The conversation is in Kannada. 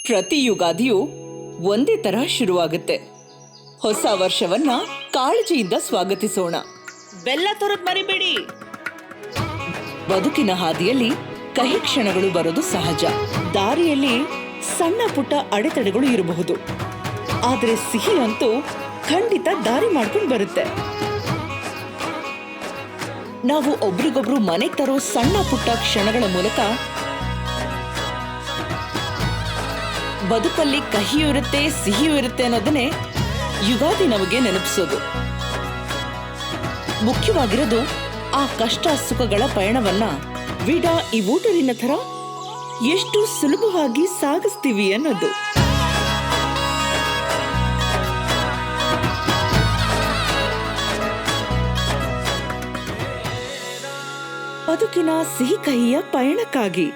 ಪ್ರತಿ ಯುಗಾದಿಯು ಒಂದೇ ತರ ಶುರುವಾಗುತ್ತೆ. ಹೊಸ ವರ್ಷವನ್ನ ಕಾಳಜಿಯಿಂದ ಸ್ವಾಗತಿಸೋಣ. ಬೆಲ್ಲ ತೊರದ್ ಮರಿಬೇಡಿ. ಬದುಕಿನ ಹಾದಿಯಲ್ಲಿ ಕಹಿ ಕ್ಷಣಗಳು ಬರೋದು ಸಹಜ. ದಾರಿಯಲ್ಲಿ ಸಣ್ಣ ಪುಟ್ಟ ಅಡೆತಡೆಗಳು ಇರಬಹುದು, ಆದ್ರೆ ಸಿಹಿ ಅಂತೂ ಖಂಡಿತ ದಾರಿ ಮಾಡ್ಕೊಂಡು ಬರುತ್ತೆ. ನಾವು ಒಬ್ರಿಗೊಬ್ರು ಮನೆಗೆ ತರೋ ಸಣ್ಣ ಪುಟ್ಟ ಕ್ಷಣಗಳ ಮೂಲಕ ಬದುಕಲ್ಲಿ ಕಹಿಯೂ ಇರುತ್ತೆ, ಸಿಹಿಯೂ ಇರುತ್ತೆ ಅನ್ನೋದನ್ನೇ ಯುಗಾದಿ ನಮಗೆ ನೆನಪಿಸೋದು. ಮುಖ್ಯವಾಗಿರೋದು ಆ ಕಷ್ಟ ಸುಖಗಳ ಪಯಣವನ್ನ ವಿಡಾ ಈ ಊಟರಿನ ಥರ ಎಷ್ಟು ಸುಲಭವಾಗಿ ಸಾಗಿಸ್ತೀವಿ ಅನ್ನೋದು. ಬದುಕಿನ ಸಿಹಿ ಕಹಿಯ ಪಯಣಕ್ಕಾಗಿ